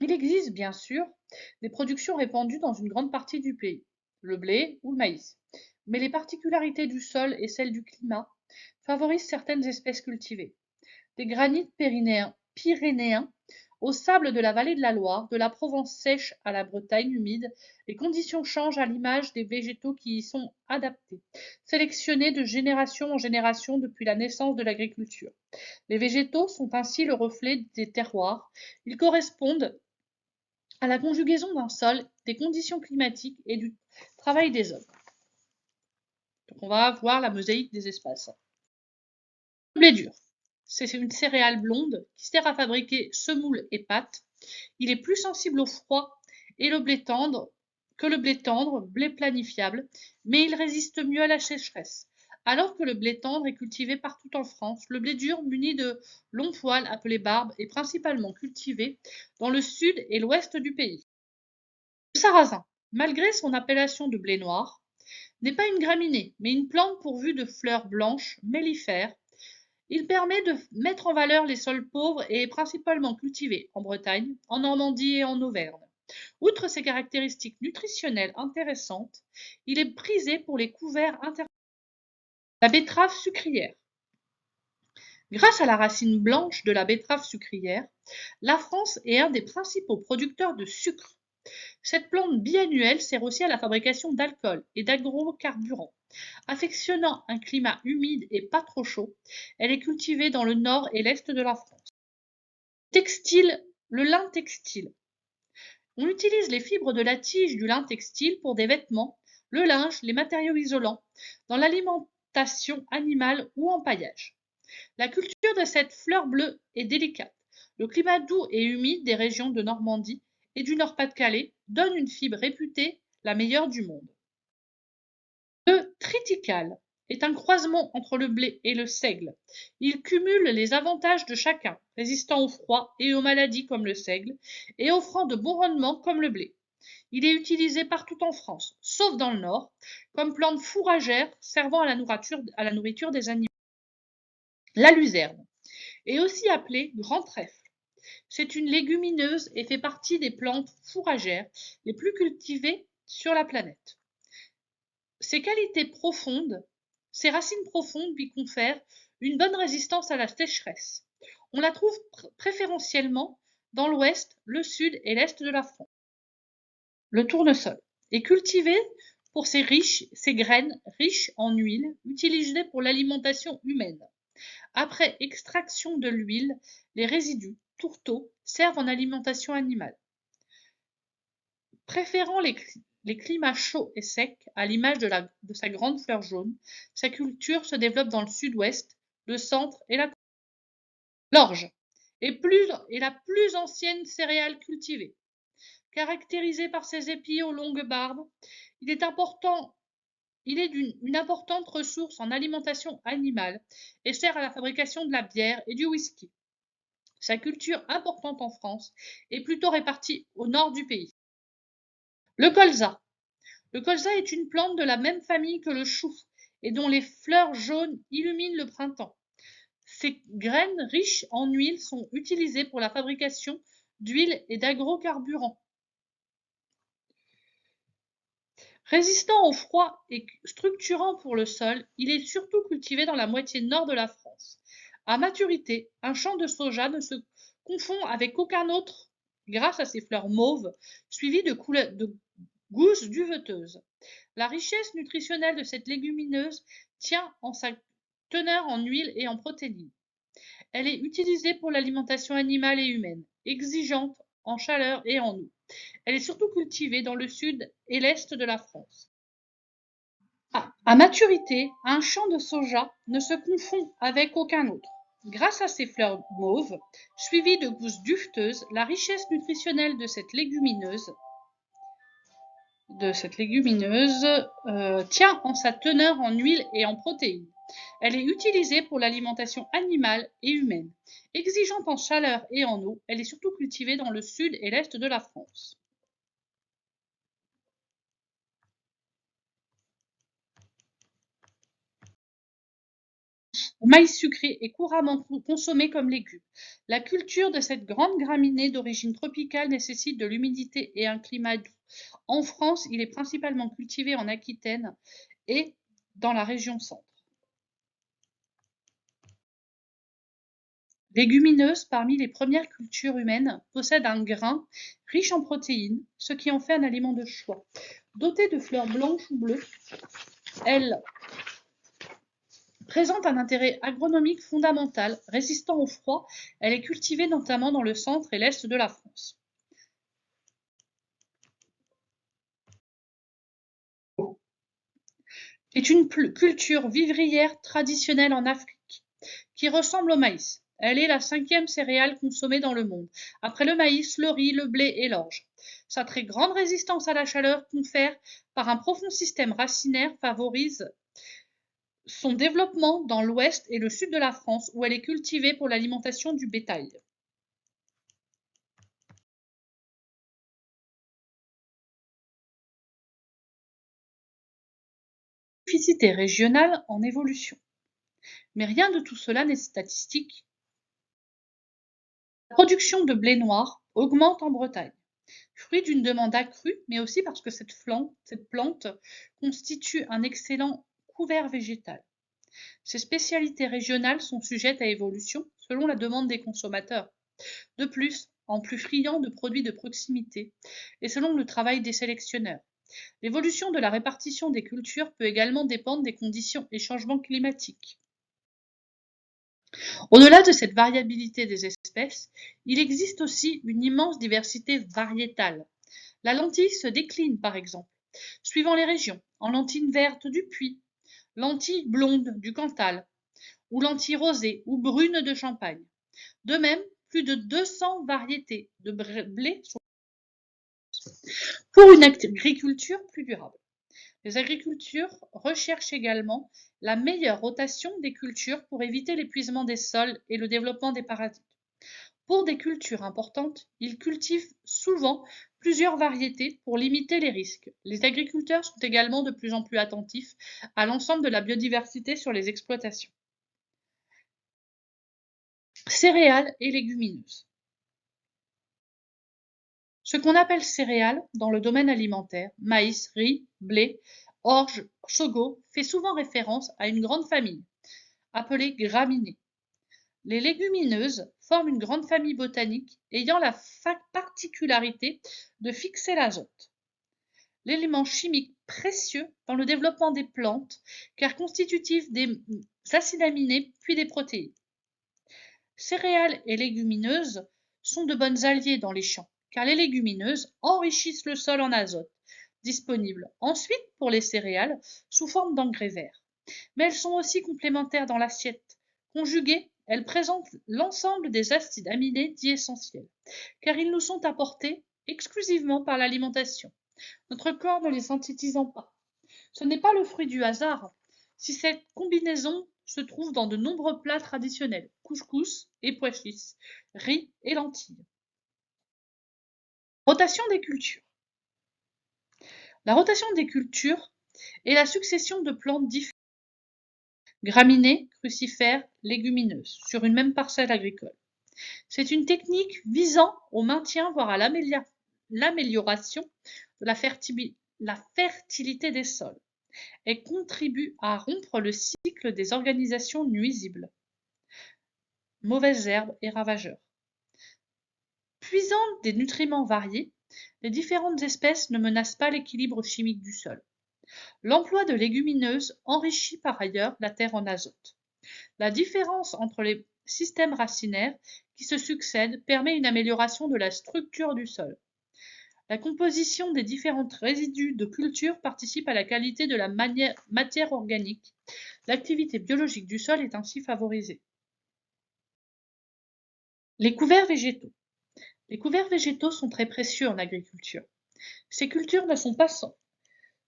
Il existe bien sûr des productions répandues dans une grande partie du pays, le blé ou le maïs. Mais les particularités du sol et celles du climat favorisent certaines espèces cultivées. Des granites pyrénéens aux sables de la vallée de la Loire, de la Provence sèche à la Bretagne humide, les conditions changent à l'image des végétaux qui y sont adaptés, sélectionnés de génération en génération depuis la naissance de l'agriculture. Les végétaux sont ainsi le reflet des terroirs. Ils correspondent à la conjugaison d'un sol, des conditions climatiques et du travail des hommes. Donc on va voir la mosaïque des espaces. Le blé dur, c'est une céréale blonde qui sert à fabriquer semoules et pâtes. Il est plus sensible au froid et le blé tendre que le blé tendre, blé planifiable, mais il résiste mieux à la sécheresse. Alors que le blé tendre est cultivé partout en France, le blé dur muni de longs poils appelés barbes est principalement cultivé dans le sud et l'ouest du pays. Le sarrasin, malgré son appellation de blé noir, n'est pas une graminée, mais une plante pourvue de fleurs blanches mellifères. Il permet de mettre en valeur les sols pauvres et est principalement cultivé en Bretagne, en Normandie et en Auvergne. Outre ses caractéristiques nutritionnelles intéressantes, il est prisé pour les couverts intérieurs. La betterave sucrière. Grâce à la racine blanche de la betterave sucrière, la France est un des principaux producteurs de sucre. Cette plante biannuelle sert aussi à la fabrication d'alcool et d'agrocarburants. Affectionnant un climat humide et pas trop chaud, elle est cultivée dans le nord et l'est de la France. Textile, le lin textile. On utilise les fibres de la tige du lin textile pour des vêtements, le linge, les matériaux isolants, dans l'alimentation animale ou en paillage. La culture de cette fleur bleue est délicate. Le climat doux et humide des régions de Normandie et du Nord-Pas-de-Calais donne une fibre réputée la meilleure du monde. Le triticale est un croisement entre le blé et le seigle. Il cumule les avantages de chacun, résistant au froid et aux maladies comme le seigle, et offrant de bons rendements comme le blé. Il est utilisé partout en France, sauf dans le Nord, comme plante fourragère servant à la nourriture des animaux. La luzerne est aussi appelée grand trèfle. C'est une légumineuse et fait partie des plantes fourragères les plus cultivées sur la planète. Ses qualités profondes, ses racines profondes lui confèrent une bonne résistance à la sécheresse. On la trouve préférentiellement dans l'ouest, le sud et l'est de la France. Le tournesol est cultivé pour ses graines riches en huile utilisées pour l'alimentation humaine. Après extraction de l'huile, les résidus, tourteaux, servent en alimentation animale. Préférant les climats chauds et secs, à l'image de sa grande fleur jaune, sa culture se développe dans le sud-ouest, le centre et la côte. L'orge est la plus ancienne céréale cultivée. Caractérisée par ses épis aux longues barbes, il est une importante ressource en alimentation animale et sert à la fabrication de la bière et du whisky. Sa culture importante en France est plutôt répartie au nord du pays. Le colza. Le colza est une plante de la même famille que le chou et dont les fleurs jaunes illuminent le printemps. Ses graines riches en huile sont utilisées pour la fabrication d'huile et d'agrocarburants. Résistant au froid et structurant pour le sol, il est surtout cultivé dans la moitié nord de la France. À maturité, un champ de soja ne se confond avec aucun autre grâce à ses fleurs mauves, suivies de gousses duveteuses. La richesse nutritionnelle de cette légumineuse tient en sa teneur en huile et en protéines. Elle est utilisée pour l'alimentation animale et humaine, exigeante en chaleur et en eau. Elle est surtout cultivée dans le sud et l'est de la France. À maturité, un champ de soja ne se confond avec aucun autre. Grâce à ses fleurs mauves, suivies de gousses duveteuses, la richesse nutritionnelle de cette légumineuse tient en sa teneur en huile et en protéines. Elle est utilisée pour l'alimentation animale et humaine. Exigeante en chaleur et en eau, elle est surtout cultivée dans le sud et l'est de la France. Le maïs sucré est couramment consommé comme légume. La culture de cette grande graminée d'origine tropicale nécessite de l'humidité et un climat doux. En France, il est principalement cultivé en Aquitaine et dans la région centre. Légumineuse, parmi les premières cultures humaines, possède un grain riche en protéines, ce qui en fait un aliment de choix. Dotée de fleurs blanches ou bleues, elle présente un intérêt agronomique fondamental. Résistant au froid, elle est cultivée notamment dans le centre et l'est de la France. Est une culture vivrière traditionnelle en Afrique, qui ressemble au maïs. Elle est la 5e céréale consommée dans le monde, après le maïs, le riz, le blé et l'orge. Sa très grande résistance à la chaleur confère par un profond système racinaire favorise son développement dans l'ouest et le sud de la France, où elle est cultivée pour l'alimentation du bétail. Spécificité régionale en évolution. Mais rien de tout cela n'est statistique. La production de blé noir augmente en Bretagne, fruit d'une demande accrue, mais aussi parce que cette plante constitue un excellent couvert végétal. Ces spécialités régionales sont sujettes à évolution selon la demande des consommateurs. De plus, en plus friands de produits de proximité et selon le travail des sélectionneurs. L'évolution de la répartition des cultures peut également dépendre des conditions et changements climatiques. Au-delà de cette variabilité des espèces, il existe aussi une immense diversité variétale. La lentille se décline par exemple, suivant les régions, en lentille verte du Puy, lentille blonde du Cantal, ou lentille rosée ou brune de Champagne. De même, plus de 200 variétés de blé sont pour une agriculture plus durable. Les agriculteurs recherchent également la meilleure rotation des cultures pour éviter l'épuisement des sols et le développement des parasites. Pour des cultures importantes, ils cultivent souvent plusieurs variétés pour limiter les risques. Les agriculteurs sont également de plus en plus attentifs à l'ensemble de la biodiversité sur les exploitations. Céréales et légumineuses. Ce qu'on appelle céréales dans le domaine alimentaire, maïs, riz, blé, orge, sorgho, fait souvent référence à une grande famille, appelée graminées. Les légumineuses forment une grande famille botanique ayant la particularité de fixer l'azote, l'élément chimique précieux dans le développement des plantes, car constitutif des acides aminés puis des protéines. Céréales et légumineuses sont de bonnes alliées dans les champs, car les légumineuses enrichissent le sol en azote, disponible ensuite pour les céréales sous forme d'engrais verts. Mais elles sont aussi complémentaires dans l'assiette. Conjuguées, elles présentent l'ensemble des acides aminés dits essentiels, car ils nous sont apportés exclusivement par l'alimentation, notre corps ne les synthétisant pas. Ce n'est pas le fruit du hasard si cette combinaison se trouve dans de nombreux plats traditionnels, couscous et pois chiches, riz et lentilles. Rotation des cultures. La rotation des cultures est la succession de plantes différentes, graminées, crucifères, légumineuses, sur une même parcelle agricole. C'est une technique visant au maintien, voire à l'amélioration de la fertilité des sols. Elle contribue à rompre le cycle des organisations nuisibles, mauvaises herbes et ravageurs. Puisant des nutriments variés, les différentes espèces ne menacent pas l'équilibre chimique du sol. L'emploi de légumineuses enrichit par ailleurs la terre en azote. La différence entre les systèmes racinaires qui se succèdent permet une amélioration de la structure du sol. La composition des différents résidus de culture participe à la qualité de la matière organique. L'activité biologique du sol est ainsi favorisée. Les couverts végétaux. Les couverts végétaux sont très précieux en agriculture. Ces cultures ne sont pas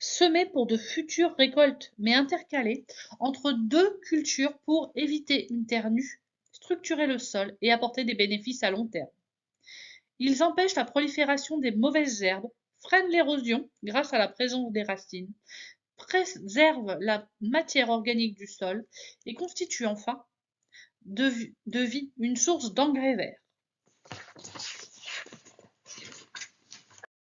semées pour de futures récoltes, mais intercalées entre deux cultures pour éviter une terre nue, structurer le sol et apporter des bénéfices à long terme. Ils empêchent la prolifération des mauvaises herbes, freinent l'érosion grâce à la présence des racines, préserve la matière organique du sol et constitue enfin de vie une source d'engrais verts.